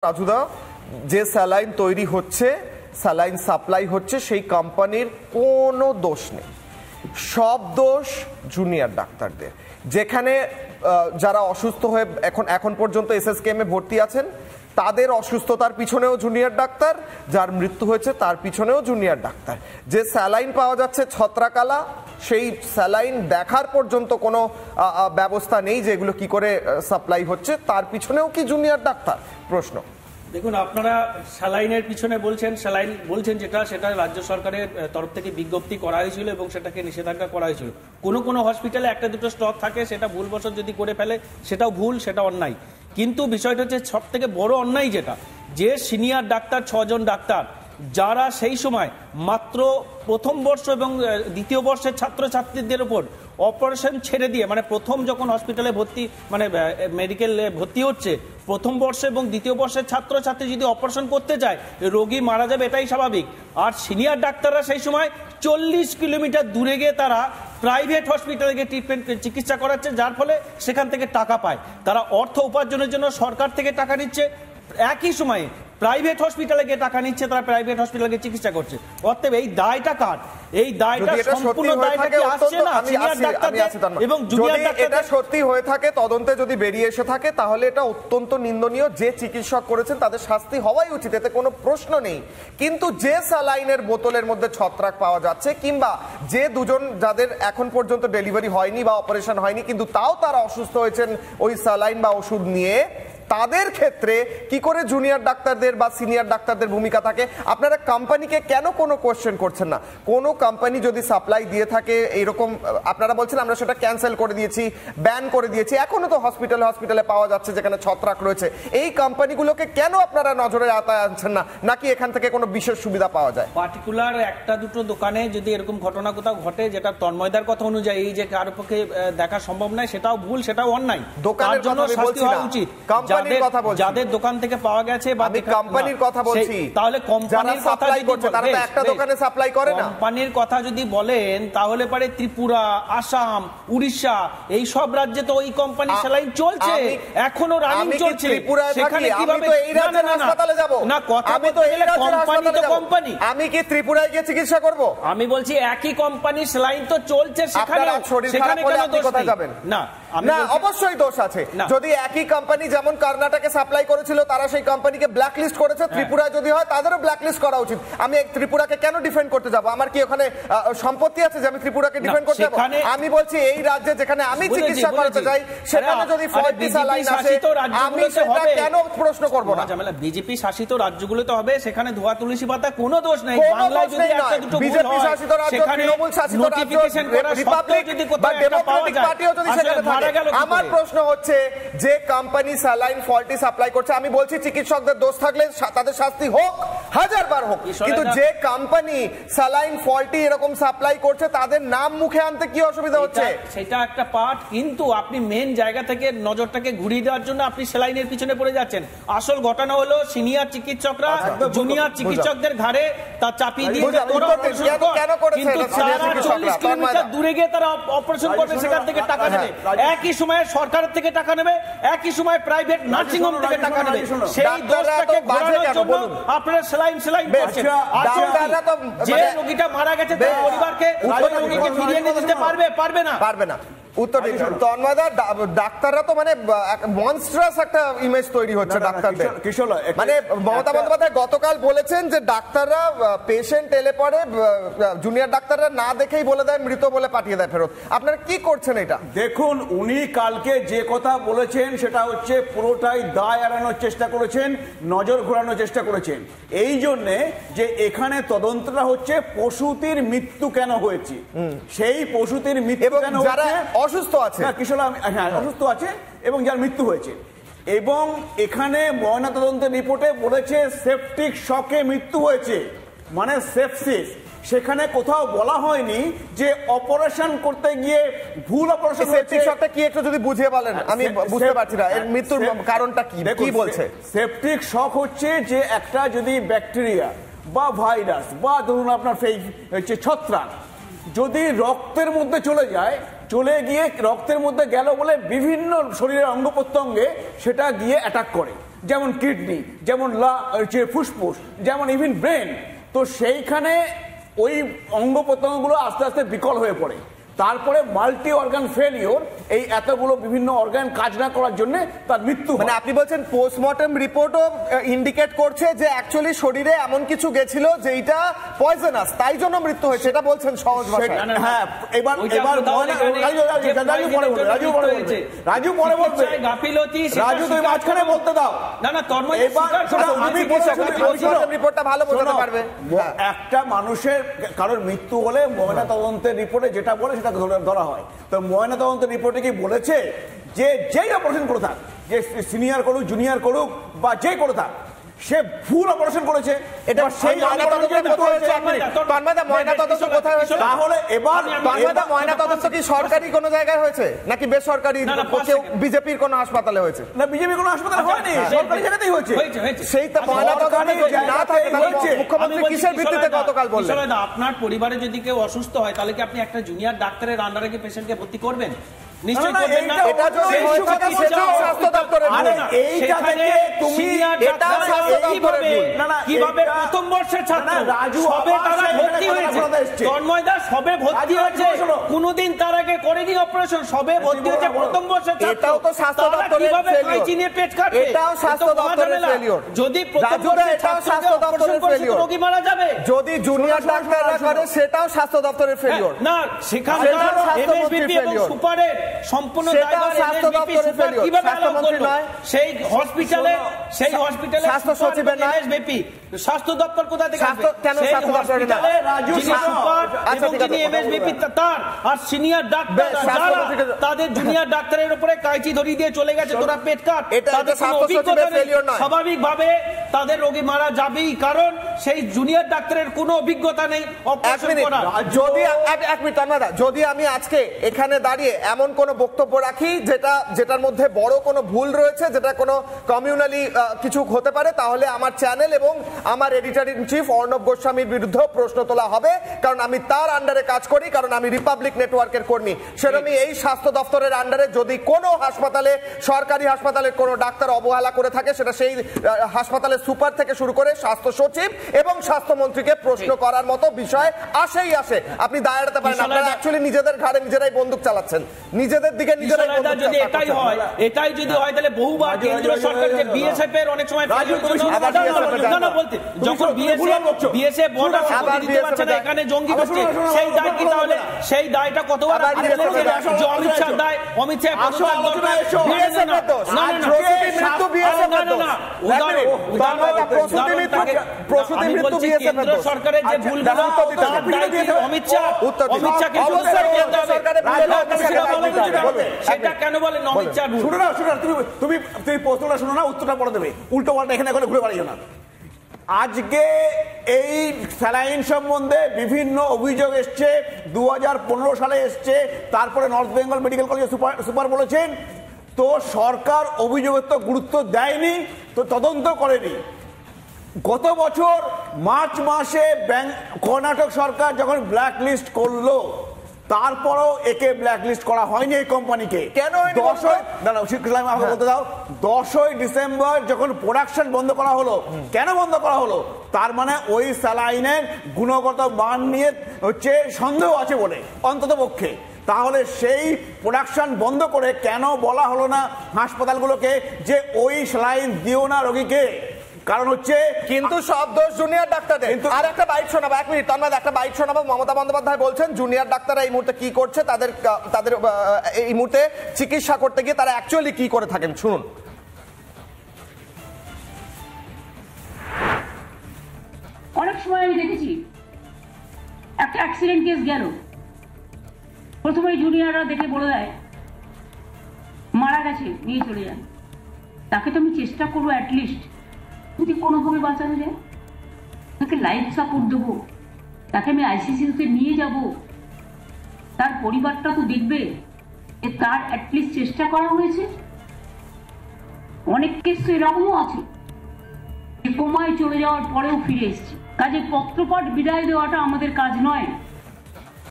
রাজুদা, যে স্যালাইন তৈরি হচ্ছে, স্যালাইন সাপ্লাই হচ্ছে, সেই কোম্পানির কোনো দোষ নেই, সব দোষ জুনিয়র ডাক্তারদের। যেখানে যারা অসুস্থ হয়ে এখন পর্যন্ত এসএসকেএম-এ ভর্তি আছেন, তাদের অসুস্থতার পিছনেও জুনিয়র ডাক্তার, যার মৃত্যু হয়েছে তার পিছনেও জুনিয়র ডাক্তার। যে স্যালাইন পাওয়া যাচ্ছে ছত্রাকালা, সেই স্যালাইন দেখার পর্যন্ত কোনো ব্যবস্থা নেই যে এগুলো কি করে সাপ্লাই হচ্ছে, তার পিছনেও কি জুনিয়র ডাক্তার? প্রশ্ন। দেখুন, আপনারা স্যালাইনের পিছনে বলছেন, স্যালাইন বলছেন সেটা রাজ্য সরকারের তরফ থেকে বিজ্ঞপ্তি করা হয়েছিল এবং সেটাকে নিষেধাজ্ঞা করা হয়েছিল। কোনো হসপিটালে একটা দুটো স্টক থাকে, সেটা ভুলবশত যদি করে ফেলে সেটাও ভুল, সেটা অন্যায়। কিন্তু বিষয়টা হচ্ছে সব থেকে বড় অন্যায় যেটা, যে সিনিয়র ডাক্তার 6 জন ডাক্তার যারা সেই সময় মাত্র প্রথম বর্ষ এবং দ্বিতীয় বর্ষের ছাত্রছাত্রীদের উপর অপারেশন ছেড়ে দিয়ে, মানে প্রথম যখন হসপিটালে ভর্তি, মানে মেডিকেলে ভর্তি হচ্ছে, প্রথম বর্ষে এবং দ্বিতীয় বর্ষের ছাত্রছাত্রী যদি অপারেশন করতে যায়, রোগী মারা যাবে, এটাই স্বাভাবিক। আর সিনিয়র ডাক্তাররা সেই সময় 40 কিলোমিটার দূরে গিয়ে তারা প্রাইভেট হসপিটালে গিয়ে চিকিৎসা করাচ্ছে, যার ফলে সেখান থেকে টাকা পায়। তারা অর্থ উপার্জনের জন্য সরকার থেকে টাকা নিচ্ছে, একই সময়ে প্রাইভেট হসপিটালে গিয়ে টাকা নিচ্ছে, তারা প্রাইভেট হসপিটালে গিয়ে চিকিৎসা করছে। অতএব এই দায়টা কার? এই দায়টা সম্পূর্ণ দায়টা কি আসছে না সিনিয়র ডাক্তারদের এবং জুনিয়র ডাক্তারদের? এটা সত্যি হয়ে থাকে, তদন্তে যদি বেরিয়ে এসে থাকে, তাহলে এটা অত্যন্ত নিন্দনীয়। যে চিকিৎসক করেছেন তাদের শাস্তি হওয়াই উচিত, এতে কোনো প্রশ্ন নেই। কিন্তু যে স্যালাইনের বোতলের মধ্যে ছত্রাক পাওয়া যাচ্ছে, কিংবা যে দুজন যাদের এখন পর্যন্ত ডেলিভারি হয়নি বা অপারেশন হয়নি, কিন্তু তাও তারা অসুস্থ হয়েছেন ওই স্যালাইন বা ওষুধ নিয়ে, তাদের ক্ষেত্রে কি করে জুনিয়র ডাক্তারদের বা সিনিয়র ডাক্তারদের ভূমিকা থাকে? আপনারা কোম্পানিকে কেন কোনো কোশ্চেন করছেন না? কোনো কোম্পানি যদি সাপ্লাই দিয়ে থাকে এরকম, আপনারা বলছেন আমরা সেটা ক্যান্সেল করে দিয়েছি, ব্যান করে দিয়েছি, এখনো তো হসপিটালে পাওয়া যাচ্ছে যেখানে ছত্রাক রয়েছে, এই কোম্পানিগুলোকে কেন আপনারা নজরে আনছেন না? নাকি এখান থেকে কোনো বিশেষ সুবিধা পাওয়া যায়? পার্টিকুলার একটা দুটো দোকানে যদি এরকম ঘটনা কোথাও ঘটে, যেটা তন্ময়দার কথা অনুযায়ী যে কারো পক্ষে দেখা সম্ভব নয়, সেটাও ভুল, সেটাও অন্যায়। দোকানের জন্য শাস্তি হওয়া উচিত। যাদের দোকান থেকে পাওয়া গেছে বা কোম্পানির কথা বলছি, তাহলে কোম্পানির কথা করছে, তারা তো একটা দোকানে সাপ্লাই করে না। কোম্পানির কথা যদি বলেন তাহলে পারে ত্রিপুরা, আসাম, উড়িষ্যা, এই সব রাজ্যে তো ওই কোম্পানির স্যালাইন চলছে, এখনো রানিং চলছে। সেখানে কিভাবে এই রাজ্যের হাসপাতালে যাব? না, কথা বলতে গেলে কোম্পানি তো কোম্পানি। আমি কি ত্রিপুরায় গিয়ে চিকিৎসা করব? আমি বলছি একই কোম্পানির স্যালাইন তো চলছে, সেখানে কেন দোষ যাবেন? না, না, অবশ্যই দোষ আছে। যদি একই কোম্পানি যেমন কর্ণাটকে সাপ্লাই করেছিল, তারা সেই কোম্পানিকে ব্ল্যাক লিস্ট করেছে, ত্রিপুরায় যদি হয় তাদেরও ব্ল্যাক লিস্ট করা উচিত। আমি ত্রিপুরাকে কেন ডিফেন্ড করতে যাব? আমার কি ওখানে সম্পত্তি আছে যে আমি ত্রিপুরাকে ডিফেন্ড করতে যাব? আমি বলছি এই রাজ্যে যেখানে আমি চিকিৎসা করতে যাই, সেখানে যদি ফল্টি স্যালাইন আসে, আমি সেটা কেন প্রশ্ন করব না? বিজেপি শাসিত রাজ্যগুলোতে হবে, সেখানে ধোয়া তুলসী পাতা কোনো দোষ নেই। বাংলায় যদি একটা দুটো বিজেপি শাসিত রাজ্য, তৃণমূল শাসিত রাজ্য, রিপাবলিক বা ডেমোক্রেটিক পার্টিও যদি সেখানে থাকে, আমার প্রশ্ন হচ্ছে যে কোম্পানি স্যালাইন ফল্টি সাপ্লাই করছে, আমি বলছি চিকিৎসকদের দোষ থাকলে তাদের শাস্তি হোক, 1000 বার হোক, কিন্তু যে কোম্পানি স্যালাইন ফল্টি এরকম সাপ্লাই করছে তাদের নাম মুখে আনতে কি অসুবিধা হচ্ছে? সেটা একটা পার্ট, কিন্তু আপনি মেন জায়গা থেকে নজরটাকে ঘুরিয়ে দেওয়ার জন্য আপনি স্যালাইনের পিছনে পড়ে যাচ্ছেন। আসল ঘটনা হলো সিনিয়র চিকিৎসকরা জুনিয়র চিকিৎসকদের ঘাড়ে তা চাপিয়ে দিয়ে কিন্তু 40 কিলোমিটার দূরে গিয়ে তারা অপারেশন করবে, সেখান থেকে টাকা নেবে, একই সময়ে সরকারের থেকে টাকা নেবে, একই সময় প্রাইভেট নার্সিং হোম থেকে টাকা নেবে। সেই দোষটাকে ঘোরানোর জন্য আপনারা স্যালাইন করছেন। যে রোগীটা মারা গেছে তার পরিবারকে ওই রোগীকে ফিরিয়ে নিয়ে দিতে পারবে না। উত্তর তন্ময়দা, ডাক্তাররা তো মানে মনস্ট্রাস একটা ইমেজ তৈরি হচ্ছে ডাক্তারদের। মানে মমতা বন্দ্যোপাধ্যায় গতকাল বলেছেন যে ডাক্তাররা পেশেন্ট এলে পরে জুনিয়র ডাক্তাররা না দেখেই বলে দেয় মৃত বলে পাঠিয়ে দেয় ফেরত। আপনারা কি করছেন এটা? দেখুন, উনি কালকে যে কথা বলেছেন সেটা হচ্ছে পুরোটাই দায় এড়ানোর চেষ্টা করেছেন, নজর ঘোরানোর চেষ্টা করেছেন, এই জন্যে যে এখানে তদন্তটা হচ্ছে প্রসূতির মৃত্যু কেন হয়েছে, সেই প্রসূতির মৃত্যু কেন হয়েছে, অসুস্থ আছে, অসুস্থ আছে এবং যার মৃত্যু হয়েছে। এবং এখানে ময়নাতদন্তের রিপোর্টে বলেছে সেপটিক শকে মৃত্যু হয়েছে, মানে সেপসিস। সেখানে কোথাও বলা হয়নি যে অপারেশন করতে গিয়ে ভুল অপারেশন। সেপটিক শকটা কি একটু যদি বুঝিয়ে বলেন, আমি বুঝতে পারছি না এর মৃত্যুর কারণটা কি বলছে। সেপটিক শক হচ্ছে যে একটা যদি ব্যাকটেরিয়া বা ভাইরাস বা ধরুন আপনার ছত্রাক যদি রক্তের মধ্যে চলে গিয়ে রক্তের মধ্যে গেল বলে বিভিন্ন শরীরের অঙ্গ প্রত্যঙ্গে সেটা গিয়ে অ্যাটাক করে, যেমন কিডনি, যেমন ফুসফুস, যেমন ইভিন ব্রেন, তো সেইখানে ওই অঙ্গ প্রত্যঙ্গগুলো আস্তে আস্তে বিকল হয়ে পড়ে। তারপরে মাল্টি অর্গান ফেলিওর, এই এতগুলো বিভিন্ন অর্গান কাজ না করার জন্য তার মৃত্যু। মানে আপনি বলছেন পোস্টমর্টম রিপোর্টও ইন্ডিকেট করছে যে অ্যাকচুয়ালি শরীরে এমন কিছু গেছিল যেটা পয়জনাস, তাই জন্য মৃত্যু হয়েছে, এটা বলছেন সহজ ভাষায়। হ্যাঁ, এবার রাজু পরে বলবে, রাজু তুমি মাঝখানে বলতে দাও। আমি রিপোর্টটা ভালো বোঝাতে পারবে। একটা মানুষের কারোর মৃত্যু হলে ময়না তদন্তের রিপোর্টে যেটা বলে সেটা ধরা হয়। তো ময়না তদন্তের রিপোর্টে কি বলেছে যে যেই অপারেশন করে থাক, যে সিনিয়র করুক জুনিয়র করুক বা যে করে থাক, সে ফুল অপারেশন করেছে। এটা সেই তাহলে এবার ময়না তদন্ত কি সরকারি কোনো জায়গায় হয়েছে নাকি বেসরকারি বিজেপির কোনো হাসপাতালে হয়েছে? না, বিজেপি কোনো হাসপাতালে হয়নি, সরকারি জায়গাতেই হয়েছে। সেই ময়না তদন্ত না থাকে মুখ্যমন্ত্রী কিসের ভিত্তিতে গতকাল বললেন? আপনার পরিবারে যদি কেউ অসুস্থ হয় তাহলে কি আপনি একটা জুনিয়র ডাক্তারের আন্ডারে কি পেশেন্টকে ভর্তি করবেন? নিশ্চয়ই করবেন না। এটা যদি হয় থাকে সেটা স্বাস্থ্য দপ্তরের ভুল। এইটা থেকে তুমি এটা স্বাস্থ্য দপ্তরের ভুল। কিভাবে প্রথম বর্ষের ছাত্র সবে তারা ভর্তি হয়েছে, তন্ময় দাস সবে ভর্তি হয়েছে, কোনদিন তার আগে করেনি অপারেশন, সবে ভর্তি হয়েছে প্রথম বর্ষের ছাত্র। এটাও তো স্বাস্থ্য দপ্তরের ফেলিওর। এটাও স্বাস্থ্য দপ্তরের ফেলিওর। যদি প্রথম বর্ষের স্বাস্থ্য দপ্তরের ফেলিওর, রোগী মারা যাবে। যদি জুনিয়র ডাক্তাররা করে সেটাও স্বাস্থ্য দপ্তরের ফেলিওর। না, সেখানে এমএসবিপি এবং সুপারের সম্পূর্ণ দায়ভার এমএসবিপি সুপার কিভাবে অ্যালাউ করলো? সেই হসপিটালে স্বাস্থ্য সচিবের নাম এমএসবিপি, স্বাস্থ্য দপ্তর কোথা থেকে আসবে? কেন স্বাস্থ্য দপ্তরে না? যিনি সুপার এবং যিনি এমএসবিপি তার আর সিনিয়র ডাক্তার তাদের জুনিয়র ডাক্তারের উপরে কাঁচি ধরিয়ে দিয়ে চলে গেছে, তোরা পেট কাট। তাদের স্বাস্থ্য সচিবের ফেলিওর নয়। স্বাভাবিকভাবে তাদের রোগী মারা যাবেই, কারণ সেই জুনিয়র ডাক্তারের কোনো অভিজ্ঞতা নেই অপারেশন করার। যদি আমি আজকে এখানে দাঁড়িয়ে এমন কোন বক্তব্য রাখি যেটার মধ্যে বড় কোনো ভুল রয়েছে, যেটা কোনো কমিউনালি কিছু হতে পারে, তাহলে আমার চ্যানেল এবং আমার এডিটর ইন চিফ অর্ণব গোস্বামীর বিরুদ্ধে প্রশ্ন তোলা হবে, কারণ আমি তার আন্ডারে কাজ করি, কারণ আমি রিপাবলিক নেটওয়ার্কের কর্মী। সেরকমই এই স্বাস্থ্য দপ্তরের আন্ডারে যদি কোনো হাসপাতালে, সরকারি হাসপাতালের কোনো ডাক্তার অবহেলা করে থাকে, সেটা সেই হাসপাতালের সুপার থেকে শুরু করে স্বাস্থ্য সচিব এবং স্বাস্থ্যমন্ত্রীকে প্রশ্ন করার মতো বিষয় আসেই আসে। আপনি দায় এড়াতে পারেন, আপনারা অ্যাকচুয়ালি নিজেদের ঘাড়ে নিজেরাই বন্দুক চালাচ্ছেন, নিজেদের দিকে নিজেরাই বন্দুক। যদি এটাই যদি হয় তাহলে বহুবার কেন্দ্র সরকার যে বিএসএফ এর অনেক সময় যখন বিএসএফ বর্ডার দিতে পারছে না, এখানে জঙ্গি করছে, সেই দায় কি তাহলে? সেই দায়টা কতবার অমিত শাহ দায়? অমিত শাহ কেন্দ্র সরকারের যে ভুলগুলো অমিত শাহ সেটা কেন বলেন অমিত শাহ? তুমি প্রশ্নটা শুনো না, উত্তরটা পড়ে দেবে, উল্টো পাল্টা এখানে ঘুরে বেড়াইও না। আজকে এই স্যালাইন সম্বন্ধে বিভিন্ন অভিযোগ এসছে, 2015 সালে এসছে, তারপরে নর্থ বেঙ্গল মেডিকেল কলেজের সুপার বলেছেন, তো সরকার অভিযোগের তো গুরুত্ব দেয়নি, তো তদন্ত করেনি। গত বছর মার্চ মাসে কর্ণাটক সরকার যখন ব্ল্যাক লিস্ট করলো, তারপরেও একে ব্ল্যাক লিস্ট করা হয়নি এই কোম্পানিকে। কেন? 10ই ডিসেম্বর যখন প্রোডাকশন বন্ধ করা হলো, কেন বন্ধ করা হলো? তার মানে ওই স্যালাইনের গুণগত মান নিয়ে সন্দেহ আছে বলে অন্তত পক্ষে। তাহলে সেই প্রোডাকশন বন্ধ করে কেন বলা হলো না হাসপাতালগুলোকে যে ওই স্যালাইন দিও না রোগীকে? কারণ হচ্ছে কিন্তু সব দোষ জুনিয়র ডাক্তারদের। আর একটা বাইট শোনাবো, 1 মিনিট তন্ময়, একটা বাইট শোনাবো। মমতা বন্দ্যোপাধ্যায় বলছেন জুনিয়র ডাক্তাররা এই মুহূর্তে কি করছে, তাদের এই মুহূর্তে চিকিৎসা করতে গিয়ে তারা অ্যাকচুয়ালি কি করে থাকেন, শুনুন। অনেক সময় আমি দেখেছি একটা অ্যাক্সিডেন্ট কেস গেল, প্রথমে জুনিয়ররা দেখে বলে দেয় মারা গেছে, নিয়ে চলে যান। তাকে তো আমি চেষ্টা করবো অ্যাটলিস্ট যদি কোনোভাবে বাঁচানো যায়, তাকে লাইফ সাপোর্ট দেবো, তাকে আমি আইসিসিউতে নিয়ে যাব, তার পরিবারটা তো দেখবে যে তার অ্যাটলিস্ট চেষ্টা করা হয়েছে। অনেক কেস তো এরকমও আছে যে কোমায় চলে যাওয়ার পরেও ফিরে এসছে। কাজে পত্রপাঠ বিদায় দেওয়াটা আমাদের কাজ নয়।